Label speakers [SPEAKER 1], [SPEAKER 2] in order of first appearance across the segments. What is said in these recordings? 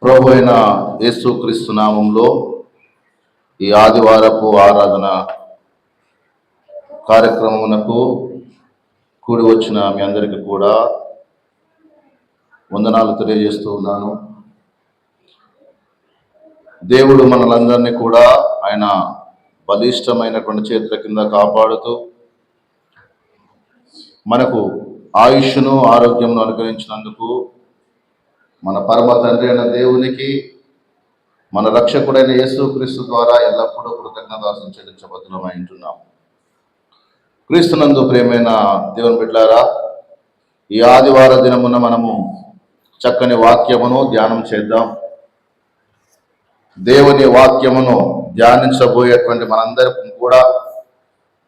[SPEAKER 1] ప్రభు అయిన యేసుక్రీస్తు నామంలో ఈ ఆదివారపు ఆరాధన కార్యక్రమమునకు కూడి వచ్చిన మీ అందరికీ కూడా వందనాలు తెలియజేస్తూ ఉన్నాను. దేవుడు మనలందరినీ కూడా ఆయన బలిష్టమైనటువంటి చేతుల కింద కాపాడుతూ మనకు ఆయుష్ను ఆరోగ్యమును అనుగ్రహించినందుకు మన పరమ తండ్రి అయిన దేవునికి మన రక్షకుడైన యేసుక్రీస్తు ద్వారా ఎల్లప్పుడూ కృతజ్ఞతాస్తుతులు చెల్లించబద్దులమై ఉంటున్నాం. క్రీస్తునందు ప్రియమైన దేవుని బిడ్డలారా, ఈ ఆదివార దినమున మనము చక్కని వాక్యమును ధ్యానం చేద్దాం. దేవుని వాక్యమును ధ్యానించబోయేటువంటి మనందరికీ కూడా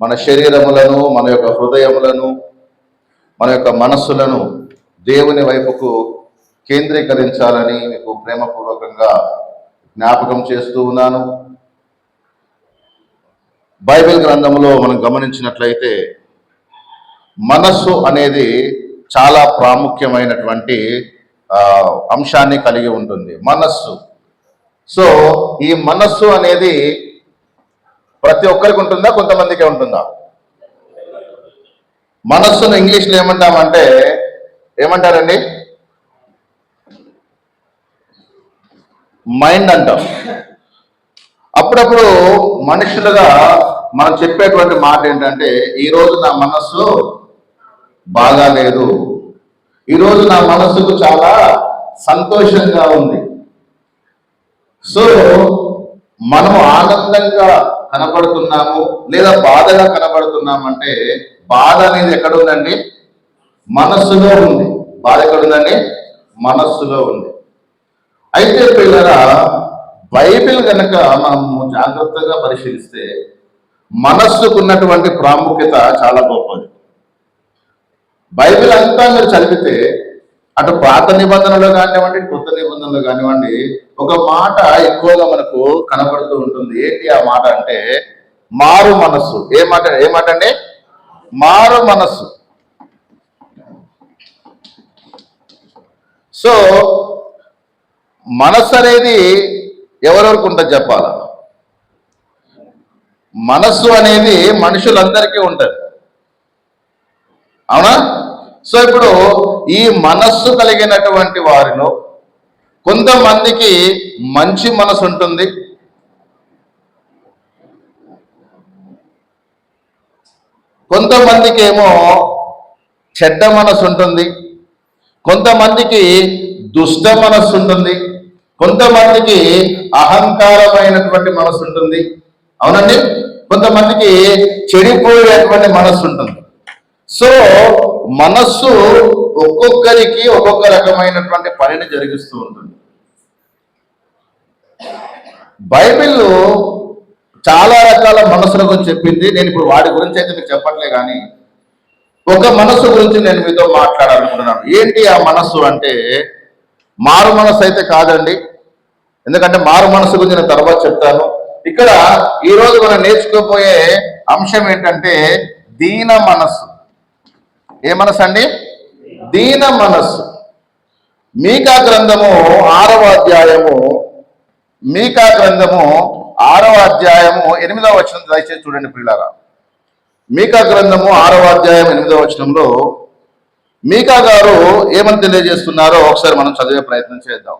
[SPEAKER 1] మన శరీరములను, మన యొక్క హృదయములను, మన యొక్క మనస్సులను దేవుని వైపుకు కేంద్రీకరించాలని మీకు ప్రేమపూర్వకంగా జ్ఞాపకం చేస్తూ ఉన్నాను. బైబిల్ గ్రంథంలో మనం గమనించినట్లయితే మనస్సు అనేది చాలా ప్రాముఖ్యమైనటువంటి అంశాన్ని కలిగి ఉంటుంది. మనస్సు. సో ఈ మనస్సు అనేది ప్రతి ఒక్కరికి ఉంటుందా, కొంతమందికే ఉంటుందా? మనస్సును ఇంగ్లీష్లో ఏమంటారండి? మైండ్ అంటాం. అప్పుడప్పుడు మనుషులుగా మనం చెప్పేటువంటి మాట ఏంటంటే, ఈరోజు నా మనస్సు బాగా లేదు, ఈరోజు నా మనస్సుకు చాలా సంతోషంగా ఉంది. సో మనము ఆనందంగా కనబడుతున్నాము లేదా బాధగా కనబడుతున్నామంటే, బాధ అనేది ఎక్కడుందండి? మనస్సులో ఉంది. బాధ ఎక్కడుందండి? మనస్సులో ఉంది. అయితే పిల్లరా, బైబిల్ కనుక మనము జాగ్రత్తగా పరిశీలిస్తే మనస్సుకు ఉన్నటువంటి ప్రాముఖ్యత చాలా గొప్పది. బైబిల్ అంతా మీరు చదివితే అటు పాత నిబంధనలో కానివ్వండి, కొత్త నిబంధనలు కానివ్వండి, ఒక మాట ఎక్కువగా మనకు కనబడుతూ ఉంటుంది. ఏంటి ఆ మాట అంటే మారు మనస్సు. ఏమాట అండి? మారు మనస్సు. సో మనస్సు అనేది ఎవరెవరికి ఉంటుంది చెప్పాలా? మనస్సు అనేది మనుషులందరికీ ఉంటుంది, అవునా? సో ఇప్పుడు ఈ మనస్సు కలిగినటువంటి వారిలో కొంతమందికి మంచి మనసు ఉంటుంది, కొంతమందికి ఏమో చెడ్డ మనసు ఉంటుంది, కొంతమందికి దుష్ట మనస్సు ఉంటుంది, కొంతమందికి అహంకారమైనటువంటి మనసు ఉంటుంది, అవునండి, కొంతమందికి చెడిపోయేటువంటి మనస్సు ఉంటుంది. సో మనస్సు ఒక్కొక్కరికి ఒక్కొక్క రకమైనటువంటి పనిని జరిగిస్తూ ఉంటుంది. బైబిల్ చాలా రకాల మనసుల గురించి చెప్పింది. నేను ఇప్పుడు వాటి గురించి అయితే మీకు చెప్పట్లే, కానీ ఒక మనస్సు గురించి నేను మీతో మాట్లాడాలనుకుంటున్నాను. ఏంటి ఆ మనస్సు అంటే, మారు మనస్సు అయితే కాదండి, ఎందుకంటే మారు మనస్సు గురించి నేను తర్వాత చెప్తాను. ఇక్కడ ఈరోజు మనం నేర్చుకోబోయే అంశం ఏంటంటే దీన మనస్సు. ఏ మనస్సు అండి? దీన మనస్సు. మీకా గ్రంథము 6వ అధ్యాయము 8వ వచనం దయచేసి చూడండి పిల్లారా. మీకా గ్రంథము 6వ అధ్యాయం 8వ వచనంలో మీకా గారు ఏమని తెలియజేస్తున్నారో ఒకసారి మనం చదివే ప్రయత్నం చేద్దాం.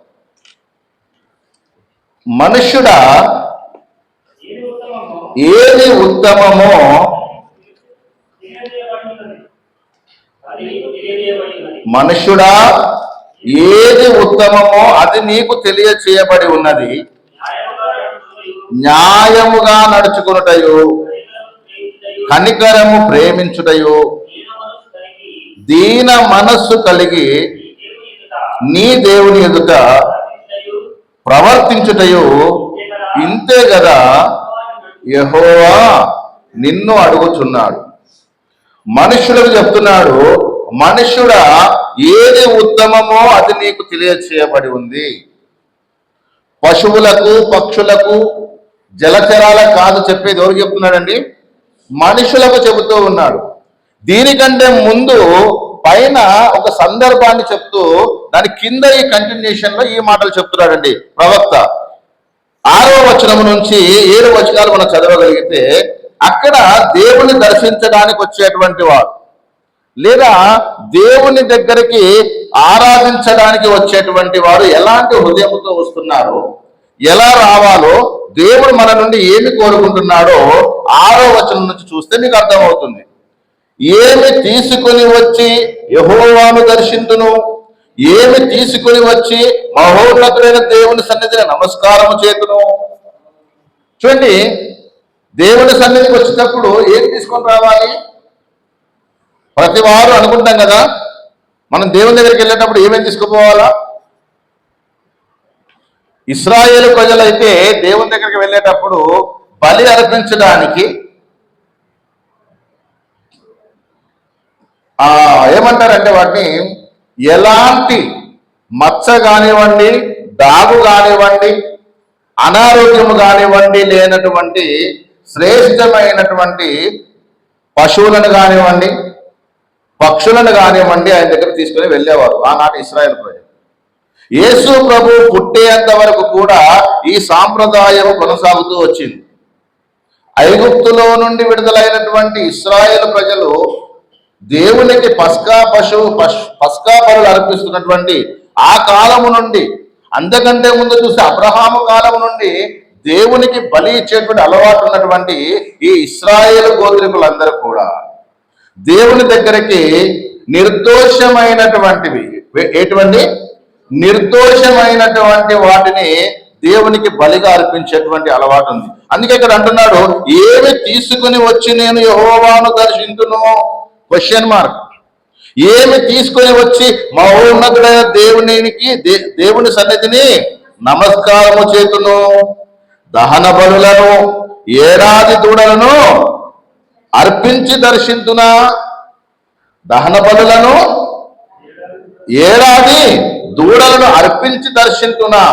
[SPEAKER 1] మనుష్యుడా ఏది ఉత్తమమో మనుష్యుడా ఏది ఉత్తమమో అది నీకు తెలియచేయబడి ఉన్నది. న్యాయముగా నడుచుకునుటయు, కనికరము ప్రేమించుటయు, దీన మనస్సు కలిగి నీ దేవుని ఎదుట ప్రవర్తించుటయు ఇంతే కదా యెహోవా నిన్ను అడుగుచున్నాడు. మనుష్యులకు చెప్తున్నాడు, మనుష్యుడా ఏది ఉత్తమమో అది నీకు తెలియచేయబడి ఉంది. పశువులకు, పక్షులకు, జలచరాలకు కాదు చెప్పేది. ఎవరికి చెప్తున్నాడండి? మనుషులకు చెబుతూ ఉన్నాడు. దీనికంటే ముందు పైన ఒక సందర్భాన్ని చెప్తూ దాని కింద ఈ కంటిన్యూషన్ లో ఈ మాటలు చెప్తున్నాడండి ప్రవక్త. 6వ వచనం నుంచి 7 వచనాలు మనం చదవగలిగితే అక్కడ దేవుని దర్శించడానికి వచ్చేటువంటి వాడు లేదా దేవుని దగ్గరికి ఆరాధించడానికి వచ్చేటువంటి వారు ఎలాంటి హృదయంతో వస్తున్నారో, ఎలా రావాలో, దేవుడు మన నుండి ఏమి కోరుకుంటున్నాడో 6వ వచనం నుంచి చూస్తే మీకు అర్థమవుతుంది. ఏమి తీసుకుని వచ్చి యెహోవాను దర్శింతును, ఏమి తీసుకుని వచ్చి మహోన్నతుడైన దేవుని సన్నిధిని నమస్కారము చేతును. చూడండి, దేవుని సన్నిధికి వచ్చేటప్పుడు ఏం తీసుకొని రావాలి? ప్రతి వారు అనుకుంటాం కదా, మనం దేవుని దగ్గరికి వెళ్ళేటప్పుడు ఏమేమి తీసుకుపోవాలా? ఇశ్రాయేలు ప్రజలైతే దేవుని దగ్గరికి వెళ్ళేటప్పుడు బలి అర్పించడానికి ఏమంటారంటే వాటిని ఎలాంటి మచ్చ కానివ్వండి, దాగు కానివ్వండి, అనారోగ్యము కానివ్వండి లేనటువంటి శ్రేష్టమైనటువంటి పశువులను కానివ్వండి, పక్షులను కానివ్వండి ఆయన దగ్గర తీసుకుని వెళ్ళేవారు ఆనాటి ఇశ్రాయేలు ప్రజలు. యేసు ప్రభు పుట్టేంత వరకు కూడా ఈ సాంప్రదాయం కొనసాగుతూ వచ్చింది. ఐగుప్తులో నుండి విడుదలైనటువంటి ఇశ్రాయేలు ప్రజలు దేవునికి పస్కా బలులు అర్పిస్తున్నటువంటి ఆ కాలము నుండి, అంతకంటే ముందు చూస్తే అబ్రహాము కాలము నుండి దేవునికి బలి ఇచ్చేటువంటి అలవాటు ఉన్నటువంటి ఈ ఇశ్రాయేలు గోత్రికులందరూ కూడా దేవుని దగ్గరికి నిర్దోషమైనటువంటి వాటిని దేవునికి బలిగా అర్పించేటువంటి అలవాటు ఉంది. అందుకే ఇక్కడ అంటున్నాడు, ఏమి తీసుకుని వచ్చి నేను యెహోవాను దర్శింతును? Question mark. ఏమి తీసుకుని వచ్చి మహోన్నతుడైన దేవుని సన్నిధిని నమస్కారము చేతును? దహన బలులను, ఏడాది దూడలను అర్పించి దర్శింతునా? దహన బలులను, ఏడాది దూడలను అర్పించి దర్శింతునా?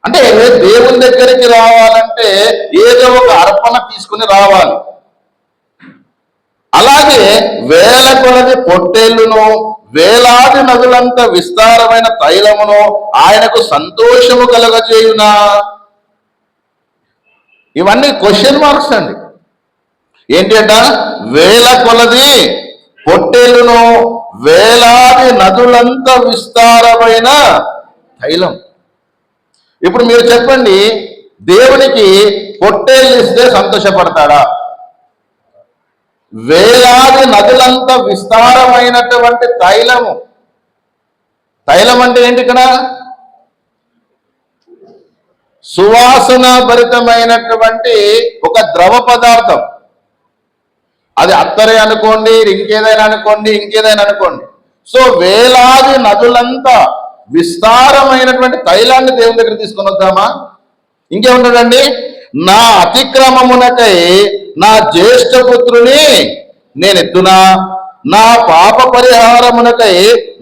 [SPEAKER 1] అంటే దేవుని దగ్గరికి రావాలంటే ఏదో ఒక అర్పణ తీసుకుని రావాలి. అలాగే వేల కొలది పొట్టేళ్లును, వేలాది నదులంత విస్తారమైన తైలమును ఆయనకు సంతోషము కలగజేయునా? ఇవన్నీ క్వశ్చన్ మార్క్స్ అండి. ఏంటి అంట? వేల కొలది పొట్టేళ్లును, వేలాది నదులంత విస్తారమైన తైలం. ఇప్పుడు మీరు చెప్పండి, దేవునికి పొట్టేళ్ళు ఇస్తే సంతోషపడతాడా? వేలాది నదులంత విస్తారమైనటువంటి తైలము. తైలం అంటే ఏంటి? ఇక్కడ సువాసన భరితమైనటువంటి ఒక ద్రవ పదార్థం. అది అత్తరే అనుకోండి, ఇంకేదైనా అనుకోండి. సో వేలాది నదులంతా విస్తారమైనటువంటి తైలాన్ని దేవుని దగ్గర తీసుకొని వద్దామా? ఇంకేముంటాడండి? నా అతిక్రమమునకై నా జ్యేష్ఠ పుత్రుని నేను ఎత్తునా, నా పాప పరిహారమునకై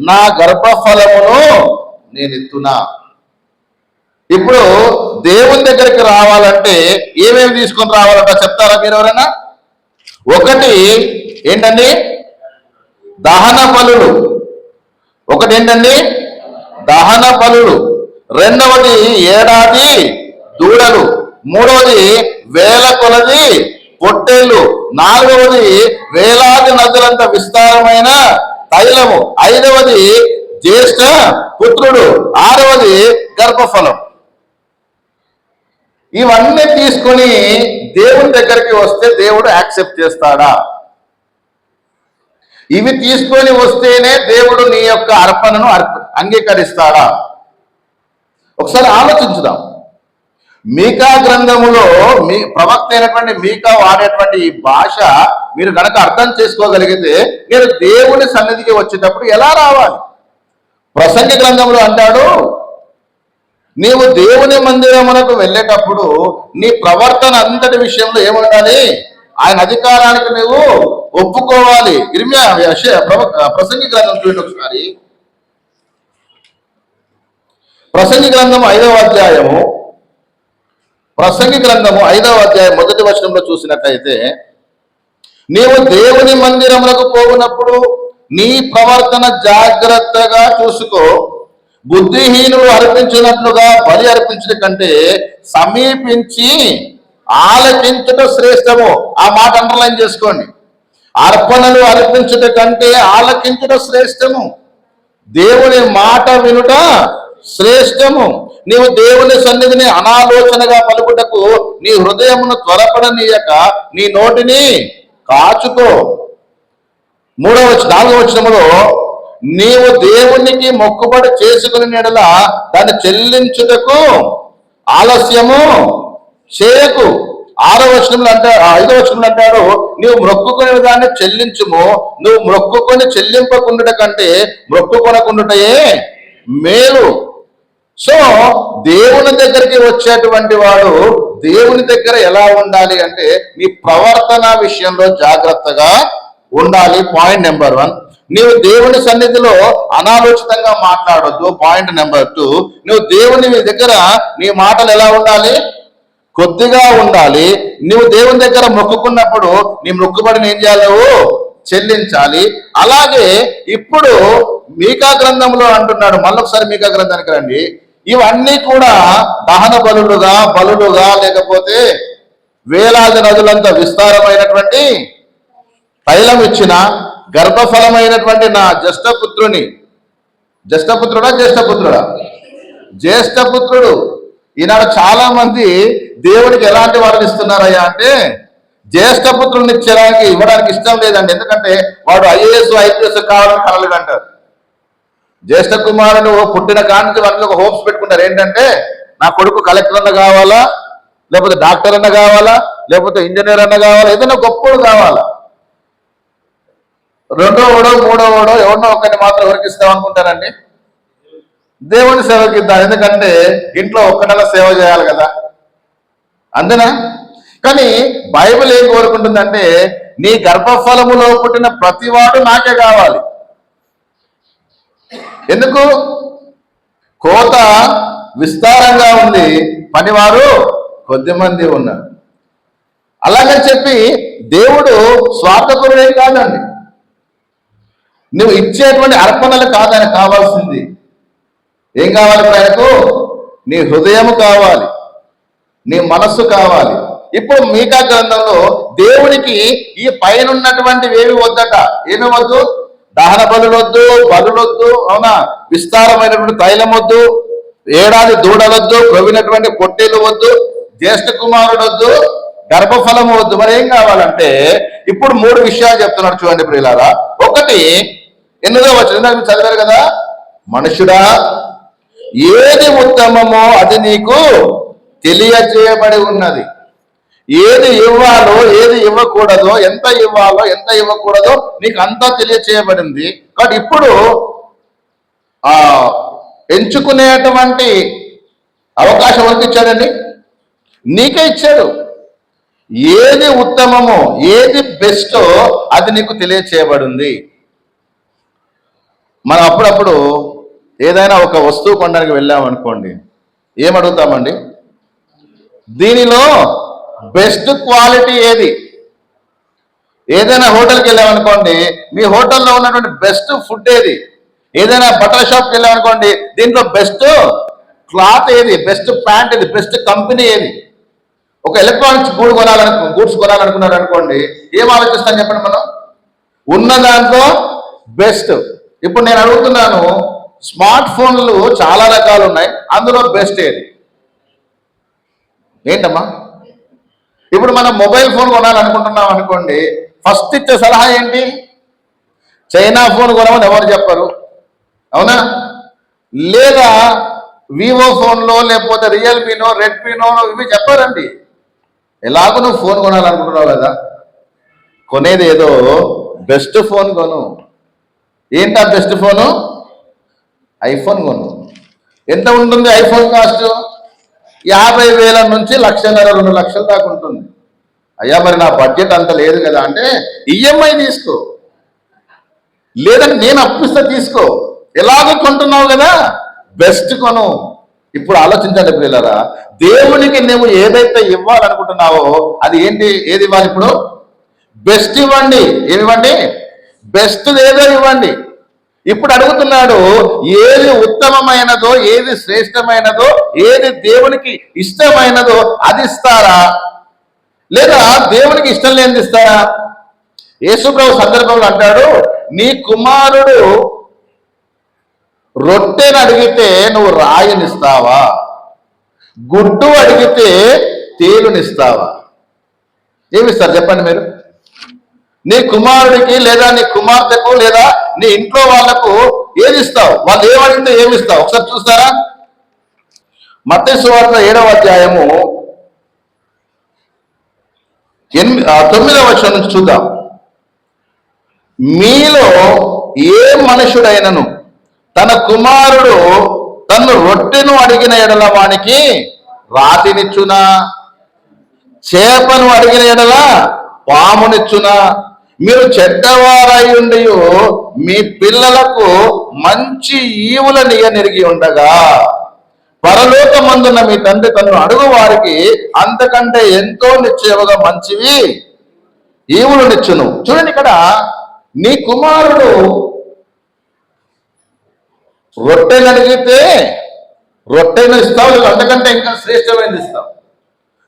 [SPEAKER 1] నా గర్భఫలమును నేను ఎత్తునా. ఇప్పుడు దేవుని దగ్గరికి రావాలంటే ఏమేమి తీసుకొని రావాలంట చెప్తారా మీరు ఎవరైనా? ఒకటి ఏంటండి? దహన బలులు. దహన బలులు. రెండవది ఏడాది దూడలు. మూడవది వేల కొలది పొట్టేళ్ళు. నాలుగవది వేలాది నదులంత విస్తారమైన తైలము. ఐదవది జ్యేష్ఠ పుత్రుడు. ఆరవది గర్భఫలం. ఇవన్నీ తీసుకొని దేవుని దగ్గరికి వస్తే దేవుడు యాక్సెప్ట్ చేస్తాడా? ఇవి తీసుకొని వస్తేనే దేవుడు నీ యొక్క అర్పణను అంగీకరిస్తాడా? ఒకసారి ఆలోచించుదాం. మీకా గ్రంథములో ప్రవక్త అయినటువంటి మీకా వాడేటువంటి ఈ భాష మీరు కనుక అర్థం చేసుకోగలిగితే నేను దేవుని సన్నిధికి వచ్చేటప్పుడు ఎలా రావాలి? ప్రసంగి గ్రంథంలో అంటాడు, నీవు దేవుని మందిరమునకు వెళ్ళేటప్పుడు నీ ప్రవర్తన అంతటి విషయంలో ఏముండాలి? ఆయన అధికారానికి నువ్వు ఒప్పుకోవాలి. ప్రసంగి గ్రంథం చూడండి ఒకసారి. ప్రసంగి గ్రంథం 5వ అధ్యాయము, ప్రసంగి గ్రంథము 5వ అధ్యాయం 1వ వచనంలో చూసినట్లయితే, నీవు దేవుని మందిరములకు పోవునప్పుడు నీ ప్రవర్తన జాగ్రత్తగా చూసుకో. బుద్ధిహీనులు అర్పించినట్లుగా బలి అర్పించడం కంటే సమీపించి ఆలకించుట శ్రేష్టము. ఆ మాట అండర్లైన్ చేసుకోండి. అర్పణలు అర్పించుట కంటే ఆలకించుట శ్రేష్టము. దేవుని మాట వినుట శ్రేష్టము. నీవు దేవుని సన్నిధిని అనాలోచనగా పలుకుటకు నీ హృదయమును త్వరపడనీయక నీ నోటిని కాచుకో. 4వ వచనములో నీవు దేవునికి మొక్కుబడి చేసుకుని నెడల దాన్ని చెల్లించుటకు ఆలస్యము చేయకు. 5వ వచనంలో అంటాడు నువ్వు మొక్కుకునే దాన్ని చెల్లించుము. నువ్వు మొక్కుకొని చెల్లింపకుండుట కంటే మొక్కుకొనకుండుటయే మేలు. సో దేవుని దగ్గరికి వచ్చేటువంటి వాడు దేవుని దగ్గర ఎలా ఉండాలి అంటే నీ ప్రవర్తన విషయంలో జాగ్రత్తగా ఉండాలి. Point number 1. నీవు దేవుని సన్నిధిలో అనాలోచితంగా మాట్లాడొద్దు. పాయింట్ నెంబర్ 2, నువ్వు దేవుని దగ్గర నీ మాటలు ఎలా ఉండాలి? కొద్దిగా ఉండాలి. నువ్వు దేవుని దగ్గర మొక్కుకున్నప్పుడు నీ మొక్కుబడిని ఏం చేయాలి? చెల్లించాలి. అలాగే ఇప్పుడు మీకా గ్రంథంలో అంటున్నాడు, మళ్ళొకసారి మీకా గ్రంథానికి రండి. ఇవన్నీ కూడా దహన బలులుగా లేకపోతే వేలాది నదులంత విస్తారమైనటువంటి తైలం ఇచ్చిన గర్భఫలమైనటువంటి నా జ్యేష్ఠపుత్రుడు. ఈనాడు చాలా మంది దేవుడికి ఎలాంటి వాళ్ళని ఇస్తున్నారయ్యా అంటే జ్యేష్ఠపుత్రుడిని ఇవ్వడానికి ఇష్టం లేదండి. ఎందుకంటే వాడు IAS IPS కావాలని కలలు అంటారు. జ్యేష్ఠ కుమారుడు పుట్టిన కానుంచి వాళ్ళకి ఒక హోప్స్ పెట్టుకుంటారు. ఏంటంటే నా కొడుకు కలెక్టర్ అన్న కావాలా, లేకపోతే డాక్టర్ అన్న కావాలా, లేకపోతే ఇంజనీర్ అన్న కావాలా, ఏదైనా గొప్పడు కావాలా. 2వ 3వ ఎవరినో ఒకరిని మాత్రం ఎవరికి ఇస్తాం అనుకుంటారండి? దేవుని సేవకి ఇద్దాం. ఎందుకంటే ఇంట్లో ఒక్కడలా సేవ చేయాలి కదా, అంతేనా? కానీ బైబిల్ ఏం కోరుకుంటుందంటే నీ గర్భఫలములో పుట్టిన ప్రతివాడు నాకే కావాలి. ఎందుకు? కోత విస్తారంగా ఉంది, పనివారు కొద్దిమంది ఉన్నారు. అలాగని చెప్పి దేవుడు స్వార్థపరుడేం కాదండి. నువ్వు ఇచ్చేటువంటి అర్పణలు కాదు ఆయన కావాల్సింది. ఏం కావాలి? ఆయనకు నీ హృదయము కావాలి, నీ మనస్సు కావాలి. ఇప్పుడు మీకా గ్రంథంలో దేవునికి ఈ పైన ఉన్నటువంటివి ఏమి వద్దట. ఏమి వద్దు? దహన బలులొద్దు, అవునా, విస్తారమైనటువంటి తైలం వద్దు, ఏడాది దూడలొద్దు, ప్రవినటువంటి పొట్టేలు వద్దు, జ్యేష్ఠ కుమారుడు వద్దు, గర్భఫలము వద్దు. మరి ఏం కావాలంటే ఇప్పుడు 3 విషయాలు చెప్తున్నాడు చూడండి ప్రియులారా. 1, 8వ వచనం చదివారు కదా, మనుషుడా ఏది ఉత్తమమో అది నీకు తెలియజేయబడి ఉన్నది. ఏది ఇవ్వాలో ఏది ఇవ్వకూడదో, ఎంత ఇవ్వాలో ఎంత ఇవ్వకూడదో నీకు అంతా తెలియచేయబడింది. కాబట్టి ఇప్పుడు ఎంచుకునేటువంటి అవకాశం ఎవరికి ఇచ్చాడండి? నీకే ఇచ్చాడు. ఏది ఉత్తమమో ఏది బెస్టో అది నీకు తెలియచేయబడింది. మనం అప్పుడప్పుడు ఏదైనా ఒక వస్తువు కొనడానికి వెళ్ళామనుకోండి, ఏమడుగుతామండి? దీనిలో బెస్ట్ క్వాలిటీ ఏది? ఏదైనా హోటల్కి వెళ్ళామనుకోండి, మీ హోటల్లో ఉన్నటువంటి బెస్ట్ ఫుడ్ ఏది? ఏదైనా బట్టల షాప్కి వెళ్ళామనుకోండి, దీంట్లో బెస్ట్ క్లాత్ ఏది? బెస్ట్ ప్యాంట్ ఏది? బెస్ట్ కంపెనీ ఏది? ఒక ఎలక్ట్రానిక్స్ గూడ్స్ కొనాలనుకున్నారు అనుకోండి, ఏం ఆలోచిస్తాను చెప్పండి? మనం ఉన్న దాంట్లో బెస్ట్. ఇప్పుడు నేను అడుగుతున్నాను, స్మార్ట్ ఫోన్లు చాలా రకాలు ఉన్నాయి, అందులో బెస్ట్ ఏది? ఏంటమ్మా? ఇప్పుడు మనం మొబైల్ ఫోన్ కొనాలనుకుంటున్నాం అనుకోండి, ఫస్ట్ ఇచ్చే సలహా ఏంటి? చైనా ఫోన్ కొనమని ఎవరు చెప్పరు, అవునా? లేదా వివో ఫోన్లో లేకపోతే రియల్మీనో రెడ్మీనో ఇవి చెప్పారండి. ఎలాగో నువ్వు ఫోన్ కొనాలనుకుంటున్నావు కదా, కొనేది ఏదో బెస్ట్ ఫోన్ కొను. ఏంటా బెస్ట్ ఫోను? ఐఫోన్ కొను. ఎంత ఉంటుంది ఐఫోన్ కాస్ట్? 50,000 నుంచి 1,00,000 2 లక్షల దాకా ఉంటుంది. అయ్యా మరి నా బడ్జెట్ అంత లేదు కదా అంటే EMI తీసుకో, లేదంటే నేను అప్పిస్తా తీసుకో. ఎలాగో కొంటున్నావు కదా, బెస్ట్ కొను. ఇప్పుడు ఆలోచించండి పిల్లరా, దేవునికి నువ్వు ఏదైతే ఇవ్వాలనుకుంటున్నావో అది ఏంటి? ఏది ఇవ్వాలి? ఇప్పుడు బెస్ట్ ఇవ్వండి. ఏమివ్వండి? బెస్ట్ ఏదో ఇవ్వండి. ఇప్పుడు అడుగుతున్నాడు, ఏది ఉత్తమమైనదో, ఏది శ్రేష్టమైనదో, ఏది దేవునికి ఇష్టమైనదో అది ఇస్తారా, లేదా దేవునికి ఇష్టం లేనిది ఇస్తారా? యేసుప్రభు సందర్భంలో అంటాడు, నీ కుమారుడు రొట్టెను అడిగితే నువ్వు రాయినిస్తావా, గుడ్డు అడిగితే తేలునిస్తావా? ఏమిస్తారు చెప్పండి మీరు? నీ కుమారుడికి లేదా నీ కుమార్తెకు లేదా నీ ఇంట్లో వాళ్లకు ఏది ఇస్తావు? వాళ్ళు ఏమడిగితే ఏమిస్తావు? ఒకసారి చూస్తారా? మత్తయి సువార్త 7వ అధ్యాయము 9వ వచనం నుంచి చూద్దాం. మీలో ఏ మనుషుడైనను తన కుమారుడు తన్ను రొట్టెను అడిగిన ఎడల వానికి రాతినిచ్చునా, చేపను అడిగిన ఎడల పామునిచ్చునా? మీరు చెడ్డవారయ్యుండి మీ పిల్లలకు మంచి ఈవులనియనెరిగి ఉండగా పరలోకమందున్న మీ తండ్రి తన్ను అడుగు వారికి అంతకంటే ఎంతో నిశ్చయముగా మంచివి ఈవులు నిచ్చును. చూడండి, ఇక్కడ నీ కుమారుడు రొట్టెను అడిగితే రొట్టెను ఇస్తావు, లేదా అంతకంటే ఇంకా శ్రేష్టమైనది ఇస్తావు.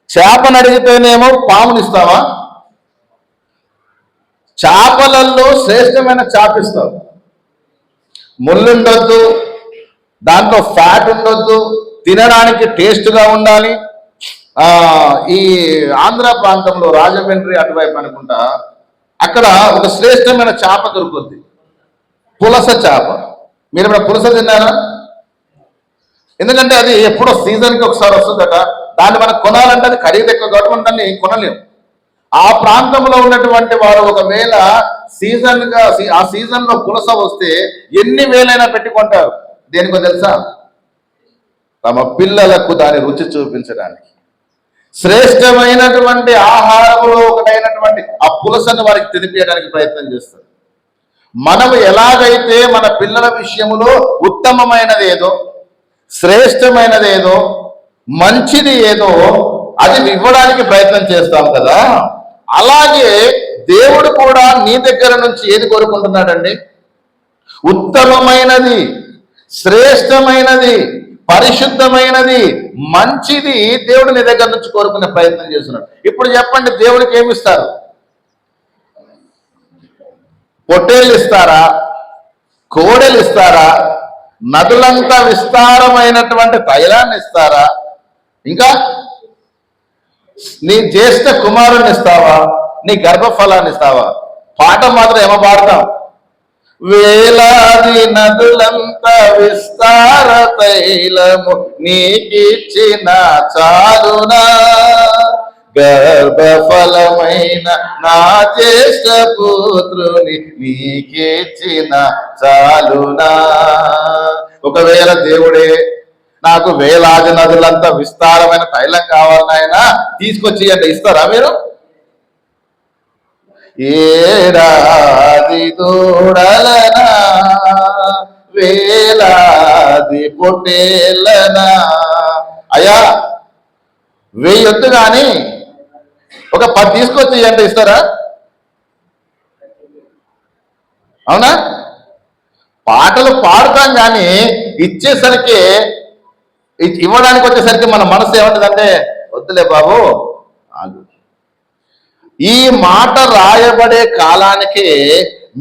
[SPEAKER 1] చేపను అడిగితేనేమో పాముని ఇస్తావా? చేపలలో శ్రేష్టమైన చేప ఇస్తావు. ముళ్ళు ఉండొద్దు, దాంట్లో ఫ్యాట్ ఉండొద్దు, తినడానికి టేస్ట్గా ఉండాలి. ఈ ఆంధ్ర ప్రాంతంలో రాజమండ్రి అటువైపు అనుకుంటా, అక్కడ ఒక శ్రేష్టమైన చేప దొరుకుద్ది, పులస చేప. మీరు ఇప్పుడు పులస తిన్నారా? ఎందుకంటే అది ఎప్పుడో సీజన్కి ఒకసారి వస్తుందట. దాన్ని మనం కొనాలంటే అది ఖరీదు ఎక్కువ కాబట్టి మనం దాన్ని కొనలేము. ఆ ప్రాంతంలో ఉన్నటువంటి వారు ఒకవేళ ఆ సీజన్లో పులస వస్తే ఎన్ని వేలైనా పెట్టుకుంటారు. దేనికో తెలుసా? తమ పిల్లలకు దాని రుచి చూపించడానికి. శ్రేష్టమైనటువంటి ఆహారంలో ఒకటైనటువంటి ఆ పులసను వారికి తినిపించడానికి ప్రయత్నం చేస్తారు. మనము ఎలాగైతే మన పిల్లల విషయంలో ఉత్తమమైనది ఏదో, శ్రేష్టమైనది ఏదో, మంచిది ఏదో అది ఇవ్వడానికి ప్రయత్నం చేస్తాం కదా, అలాగే దేవుడు కూడా నీ దగ్గర నుంచి ఏది కోరుకుంటున్నాడండి? ఉత్తమమైనది, శ్రేష్టమైనది, పరిశుద్ధమైనది, మంచిది దేవుడు నీ దగ్గర నుంచి కోరుకునే ప్రయత్నం చేస్తున్నాడు. ఇప్పుడు చెప్పండి, దేవుడికి ఏమి ఇస్తారు? పొట్టేళ్ళు ఇస్తారా? కోడెలు ఇస్తారా? నదులంతా విస్తారమైనటువంటి తైలాన్ని ఇస్తారా? ఇంకా నీ జ్యేష్ఠ కుమారుని ఇస్తావా? నీ గర్భఫలాన్ని ఇస్తావా? పాట మాత్రం ఏమో పాడతాం, వేలాది నదులంత విస్తార తైలము నీకిచ్చిన చాలునా, గర్భఫలమైన నా జ్యేష్ఠ పుత్రుని నీకిచ్చిన చాలునా. ఒకవేళ దేవుడే నాకు వేలాది నదులంతా విస్తారమైన తైలం కావాలనైనా తీసుకొచ్చి అంటే ఇస్తారా మీరు? ఏడాది దూడలనా, వేలాది పొట్టేళ్ళనా, అయ్యా 1000 వద్దు కానీ ఒక 10 తీసుకొచ్చి అంటే ఇస్తారా? అవునా? పాటలు పాడుతాం కానీ ఇచ్చేసరికి, ఇవ్వడానికి వచ్చేసరికి మన మనసు ఏమంటుందంటే, వద్దులే బాబు ఆగు. ఈ మాట రాయబడే కాలానికి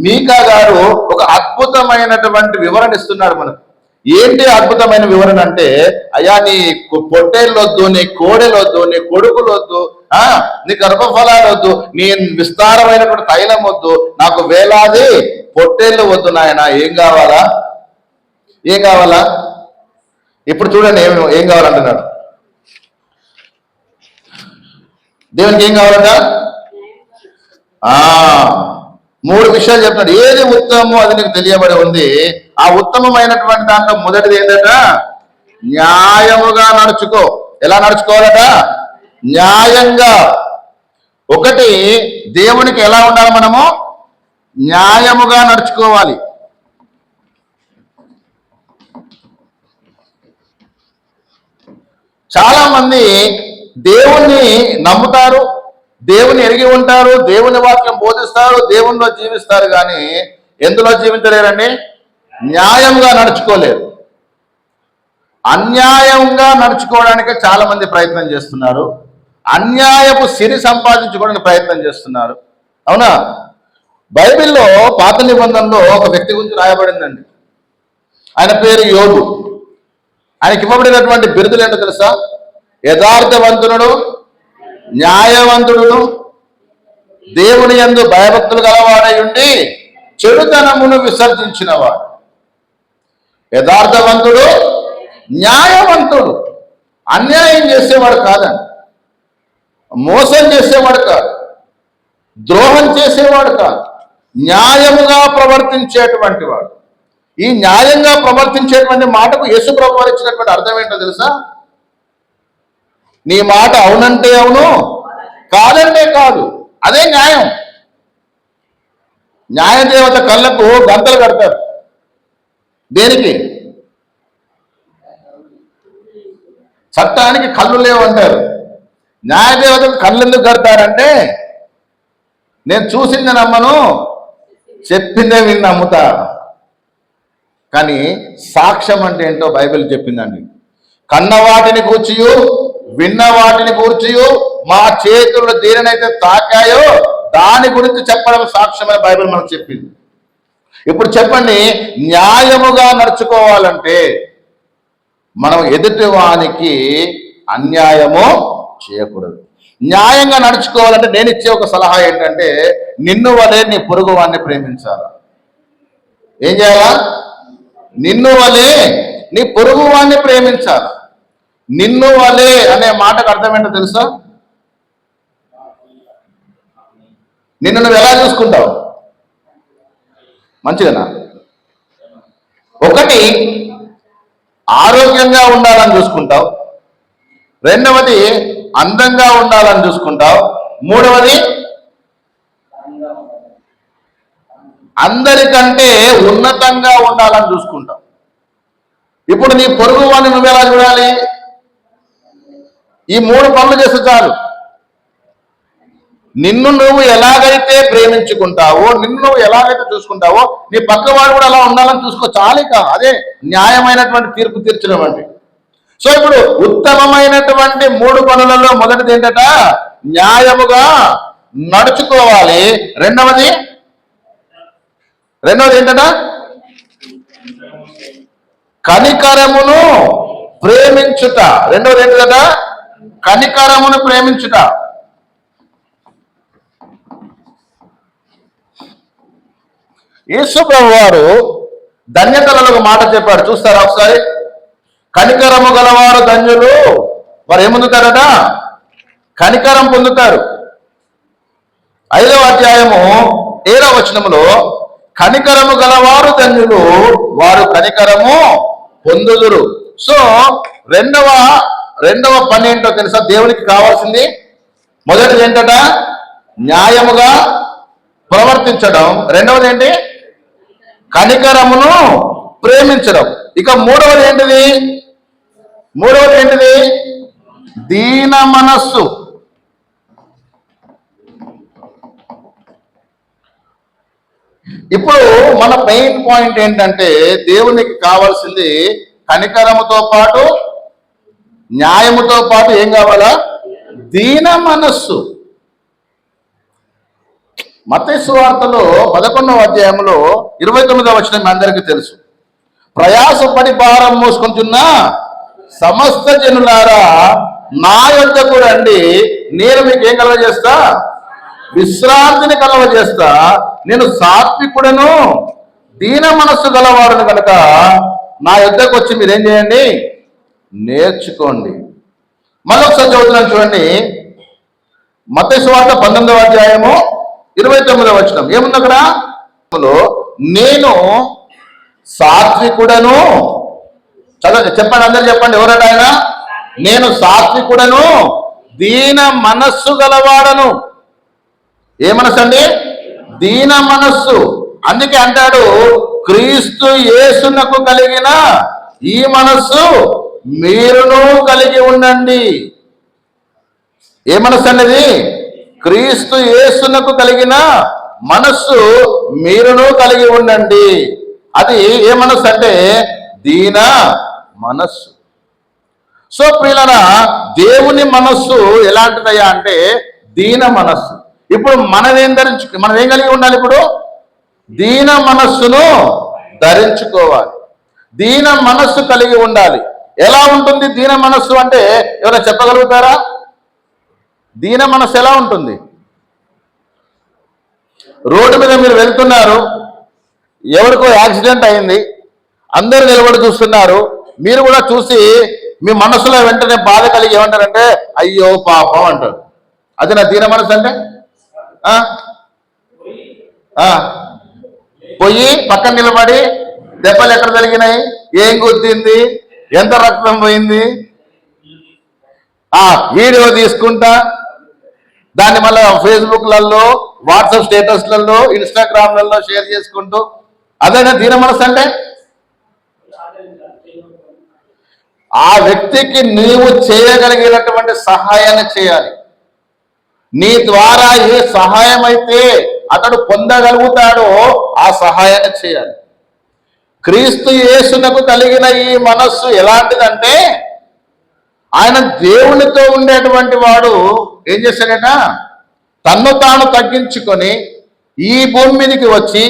[SPEAKER 1] మీకా గారు ఒక అద్భుతమైనటువంటి వివరణ ఇస్తున్నాడు మనకు. ఏంటి అద్భుతమైన వివరణ అంటే, అయ్యా నీ పొట్టేళ్ళు వద్దు, నీ కోడెలు వద్దు, నీ కొడుకులు వద్దు, నీ గర్భఫలాలు వద్దు, నీ విస్తారమైనటువంటి తైలం వద్దు, నాకు వేలాది పొట్టేళ్ళు వద్దు నాయన. ఏం కావాలా? ఏం కావాలా? ఇప్పుడు చూడండి ఏం కావాలంటున్నాడు. దేవునికి ఏం కావాలంట? 3 విషయాలు చెప్తున్నాడు. ఏది ఉత్తమమో అది నీకు తెలియబడి ఉంది. ఆ ఉత్తమమైనటువంటి దాంట్లో మొదటిది ఏంటంట? న్యాయముగా నడుచుకో. ఎలా నడుచుకోవాలట? న్యాయంగా. ఒకటి, దేవునికి ఎలా ఉండాలి? మనము న్యాయముగా నడుచుకోవాలి. చాలా మంది దేవుణ్ణి నమ్ముతారు, దేవుని ఎరిగి ఉంటారు, దేవుని వాక్యం బోధిస్తారు, దేవునిలో జీవిస్తారు, కానీ ఎందులో జీవించలేరండి? న్యాయంగా నడుచుకోలేరు. అన్యాయంగా నడుచుకోవడానికి చాలా మంది ప్రయత్నం చేస్తున్నారు. అన్యాయపు సిరి సంపాదించుకోవడానికి ప్రయత్నం చేస్తున్నారు. అవునా? బైబిల్లో పాత నిబంధనలో ఒక వ్యక్తి గురించి రాయబడిందండి. ఆయన పేరు యోబు. ఆయనకి ఇవ్వబడినటువంటి బిరుదులు ఏంటో తెలుసా? యథార్థవంతుడు, న్యాయవంతుడును, దేవుని యందు భయభక్తులు గలవాడై ఉండి చెడుతనమును విసర్జించినవాడు. యథార్థవంతుడు, న్యాయవంతుడు. అన్యాయం చేసేవాడు కాదండి, మోసం చేసేవాడు కాదు, ద్రోహం చేసేవాడు కాదు, న్యాయముగా ప్రవర్తించేటువంటి వాడు. ఈ న్యాయంగా ప్రవర్తించేటువంటి మాటకు యేసు ప్రభువు వారు ఇచ్చినటువంటి అర్థం ఏంటో తెలుసా? నీ మాట అవునంటే అవును, కాదంటే కాదు. అదే న్యాయం. న్యాయదేవత కళ్ళకు గంతలు కడతారు. దేనికి? చట్టానికి కళ్ళు లేవంటారు. న్యాయదేవతకు కళ్ళు ఎందుకు కడతారంటే, నేను చూసింది నమ్మను, చెప్పిందే విని నమ్ముతా. కానీ సాక్ష్యం అంటే ఏంటో బైబిల్ చెప్పిందండి. కన్న వాటిని కూర్చియు విన్న వాటిని కూర్చియు మా చేతుల్లో దేనినైతే తాకాయో దాని గురించి చెప్పడం సాక్ష్యం అని బైబిల్ మనకు చెప్పింది. ఇప్పుడు చెప్పండి, న్యాయముగా నడుచుకోవాలంటే మనం ఎదుటి వానికి అన్యాయము చేయకూడదు. న్యాయంగా నడుచుకోవాలంటే నేను ఇచ్చే ఒక సలహా ఏంటంటే, నిన్ను వలే నీ పొరుగు వాడిని ప్రేమించాలా. ఏం చేయాలా? నిన్ను వలే నీ పొరుగు వాడిని ప్రేమించాలి. నిన్ను వలే అనే మాటకు అర్థం ఏంటో తెలుసా? నిన్ను నువ్వు ఎలా చూసుకుంటావు? మంచిగానా? ఒకటి, ఆరోగ్యంగా ఉండాలని చూసుకుంటావు. రెండవది, అందంగా ఉండాలని చూసుకుంటావు. మూడవది, అందరికంటే ఉన్నతంగా ఉండాలని చూసుకుంటావు. ఇప్పుడు నీ పొరుగు వాడిని నువ్వు ఎలా చూడాలి? ఈ 3 పనులు చేస్తే చాలు. నిన్ను నువ్వు ఎలాగైతే ప్రేమించుకుంటావో, నిన్ను నువ్వు ఎలాగైతే చూసుకుంటావో, నీ పక్కవాడు కూడా అలా ఉండాలని చూసుకో. చాలిక అదే న్యాయమైనటువంటి తీర్పు తీర్చడం అంటే. సో ఇప్పుడు ఉత్తమమైనటువంటి 3 పనులలో మొదటిది ఏంటట? న్యాయముగా నడుచుకోవాలి. రెండవది ఏంటట? కనికరమును ప్రేమించుట. రెండవది ఏంటట? కనికరమును ప్రేమించుట. యేసు ప్రభువు వారు ధన్యతలలో ఒక మాట చెప్పాడు, చూస్తారా ఒకసారి? కనికరము గలవారు ధన్యులు, వారు ఏమొందుతారట? కనికరం పొందుతారు. 5వ అధ్యాయము 7వ వచనములో, కనికరము గలవారు ధన్యులు, వారు కనికరము పొందుదురు. సో రెండవ పని ఏంటో తెలుసా? దేవునికి కావాల్సింది మొదటిది ఏంటట? న్యాయముగా ప్రవర్తించడం. రెండవది ఏంటి? కనికరమును ప్రేమించడం. ఇక మూడవది ఏంటిది? దీన మనస్సు. ఇప్పుడు మన మెయిన్ పాయింట్ ఏంటంటే, దేవునికి కావాల్సింది కనికరముతో పాటు, న్యాయముతో పాటు ఏం కావాలా? దీన మనస్సు. మత్తయి సువార్తలో 11వ అధ్యాయంలో 29వ వచనం మీ అందరికీ తెలుసు. ప్రయాసపడి భారం మోసుకుంటున్న సమస్త జనులారా నా యొద్దకు రండి, నేను మీకు ఏం కలగజేస్తా? విశ్రాంతిని కలగజేస్తా. నేను సాత్వికుడను దీన మనస్సు గలవాడును కనుక నా యొద్దకు వచ్చి మీరేం చేయండి? నేర్చుకోండి. మళ్ళొకసారి చదువుతున్నాను చూడండి. మత్తయి సువార్త 19వ అధ్యాయము 29వ వచనం ఏముంది అక్కడ? నేను సాత్వికుడను. చెప్పండి, అందరు చెప్పండి, ఎవరట ఆయన? నేను సాత్వికుడను దీన మనస్సు గలవాడను. ఏ మనస్సు అండి? దీన మనస్సు. అందుకే అంటాడు, క్రీస్తు యేసునకు కలిగిన ఈ మనస్సు మీరును కలిగి ఉండండి. ఏ మనస్సు అనేది? క్రీస్తు యేసునకు కలిగిన మనస్సు మీరును కలిగి ఉండండి. అది ఏ మనస్సు అంటే దీన మనస్సు. సో ప్రియులారా, దేవుని మనస్సు ఎలాంటిదయ్యా అంటే దీన మనస్సు. ఇప్పుడు మనం ఏం కలిగి ఉండాలి? ఇప్పుడు దీన మనస్సును ధరించుకోవాలి. దీన మనస్సు కలిగి ఉండాలి. ఎలా ఉంటుంది దీన మనస్సు అంటే ఎవరైనా చెప్పగలుగుతారా? దీన మనస్సు ఎలా ఉంటుంది? రోడ్డు మీద మీరు వెళ్తున్నారు, ఎవరికో యాక్సిడెంట్ అయింది, అందరూ నిలబడి చూస్తున్నారు, మీరు కూడా చూసి మీ మనసులో వెంటనే బాధ కలిగి ఏమంటారంటే అయ్యో పాపం అంటారు. అది నా దీన మనసు అంటే పోయి పక్కన నిలబడి దెబ్బలు ఎక్కడ జరిగినాయి, ఏం గుర్తింది, ఎంత రక్తం పోయింది, వీడియో తీసుకుంటా దాన్ని మళ్ళీ ఫేస్బుక్లలో, వాట్సాప్ స్టేటస్లలో, ఇన్స్టాగ్రామ్లలో షేర్ చేసుకుంటూ, అదేనా దీన మనసు అంటే? ఆ వ్యక్తికి నీవు చేయగలిగినటువంటి సహాయాన్ని చేయాలి. నీ ద్వారా ఏ సహాయం అయితే అతడు పొందగలుగుతాడో ఆ సహాయాన్ని చేయాలి. క్రీస్తు యేసునకు కలిగిన ఈ మనస్సు ఎలాంటిదంటే ఆయన దేవునితో ఉండేటువంటి వాడు ఏం చేశాడట? తన్ను తాను తగ్గించుకొని ఈ భూమి మీదకి వచ్చి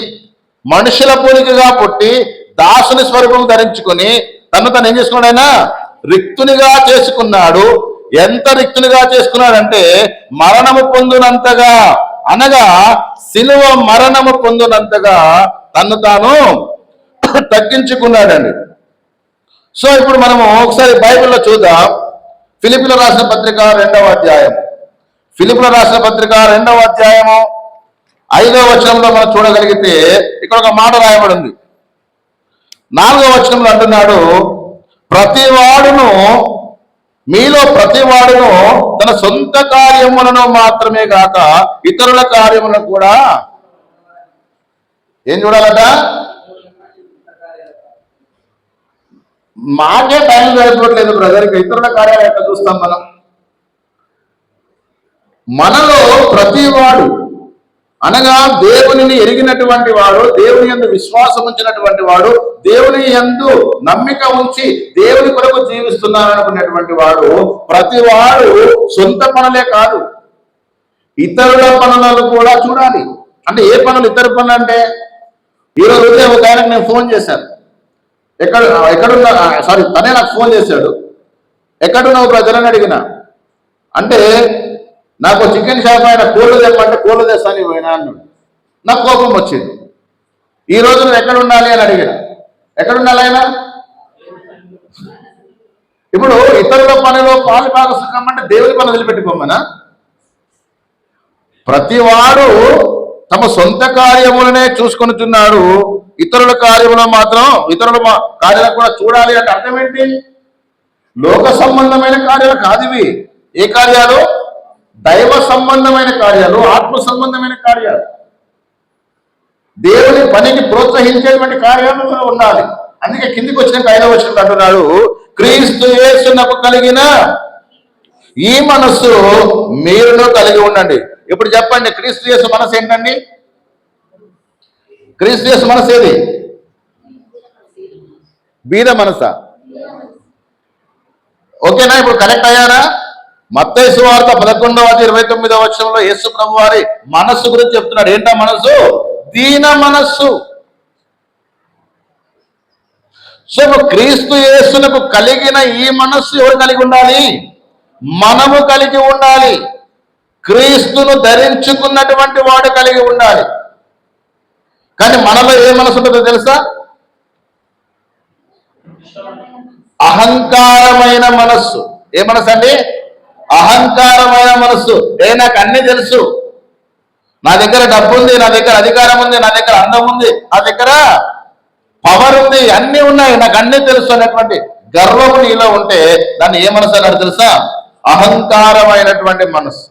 [SPEAKER 1] మనుషుల పోలికగా పుట్టి దాసుని స్వరూపం ధరించుకొని తను ఏం చేసుకున్నాడు? ఆయన రిక్తునిగా చేసుకున్నాడు. ఎంత రిక్తునిగా చేసుకున్నాడంటే మరణము పొందినంతగా, అనగా శిలువ మరణము పొందినంతగా తన్ను తాను తగ్గించుకున్నాడండి. సో ఇప్పుడు మనము ఒకసారి బైబిల్లో చూద్దాం. ఫిలిప్పీయుల రాసిన పత్రిక 2వ అధ్యాయం. ఫిలిప్పీయుల రాసిన పత్రిక 2వ అధ్యాయము 5వ వచనంలో మనం చూడగలిగితే ఇక్కడ ఒక మాట రాయబడి ఉంది. 4వ వచనంలో అంటున్నాడు, మీలో ప్రతివాడును తన సొంత కార్యములను మాత్రమే కాక ఇతరుల కార్యములను కూడా ఏం చూడాలట? మాకే టైం సరిపోవట్లేదు బ్రదర్కి, ఇతరుల కార్యాలు ఎట్లా చూస్తాం మనం? మనలో ప్రతివాడు అనగా దేవునిని ఎరిగినటువంటి వాడు, దేవుని యందు విశ్వాసం ఉంచినటువంటి వాడు, దేవుని యందు నమ్మిక ఉంచి దేవుని కొరకు జీవిస్తున్నారనుకునేటువంటి వాడు, ప్రతివాడు సొంత పనులే కాదు ఇతరుల పనులను కూడా చూడాలి. అంటే ఏ పనులు? ఇతర పనులు అంటే ఈరోజు ఉదయం ఒక ఆయనకు నేను ఫోన్ చేశాను. ఎక్కడున్నా సారీ తనే నాకు ఫోన్ చేశాడు. ఎక్కడున్నావు బ్రదర్ అని అడిగిన. అంటే నాకు చికెన్ షాప్ ఆయన కోళ్ళు తెమ్మంటే కోళ్ళు తెస్తాను పోయినా అన్నాడు. నాకు కోపం వచ్చింది. ఈ రోజు నువ్వు ఎక్కడ ఉండాలి అని అడిగిన. ఎక్కడ ఉండాలి ఆయన? ఇప్పుడు ఇతరుల పనిలో పాలు భాగస్వామ్యం దేవుని పని వదిలిపెట్టుకోమనా? ప్రతివాడు తమ సొంత కార్యములనే చూసుకొనుచున్నాడు, ఇతరుల కార్యములు మాత్రం ఇతరుల కార్యాలు కూడా చూడాలి అంటే అర్థం ఏంటి? లోక సంబంధమైన కార్యాలు కాదు ఇవి. ఏ కార్యాలు? దైవ సంబంధమైన కార్యాలు, ఆత్మ సంబంధమైన కార్యాలు, దేవుని పనిని ప్రోత్సహించేటువంటి కార్యాలు ఉండాలి. అందుకే కిందికి వచ్చినాక 5వ వచనం అంటున్నాడు, క్రీస్తు యేసునకు కలిగిన ఈ మనస్సు మీరును కలిగి ఉండండి. ఇప్పుడు చెప్పండి, క్రీస్తు యేసు మనసు ఏంటండి? క్రీస్తు యేసు మనసు ఏది? బీద మనసా? ఓకేనా? ఇప్పుడు కరెక్ట్ అయ్యారా? మత్తయి సువార్త 11వ-29వ వచనంలో యేసు ప్రభు వారి మనస్సు గురించి చెప్తున్నాడు. ఏంటా మనస్సు? దీన మనస్సు. సో క్రీస్తు యేసునకు కలిగిన ఈ మనస్సు ఎవరు కలిగి ఉండాలి? మనము కలిగి ఉండాలి. క్రీస్తును ధరించుకున్నటువంటి వాడు కలిగి ఉండాలి. కానీ మనలో ఏ మనసు ఉంటుందో తెలుసా? అహంకారమైన మనస్సు. ఏ మనసు అండి? అహంకారమైన మనస్సు. నాకు అన్ని తెలుసు, నా దగ్గర డబ్బు ఉంది, నా దగ్గర అధికారం ఉంది, నా దగ్గర అందం ఉంది, నా దగ్గర పవర్ ఉంది, అన్ని ఉన్నాయి, నాకు అన్ని తెలుసు అనేటువంటి గర్వము నీలో ఉంటే దాన్ని ఏ మనసు అన్నాడు తెలుసా? అహంకారమైనటువంటి మనస్సు.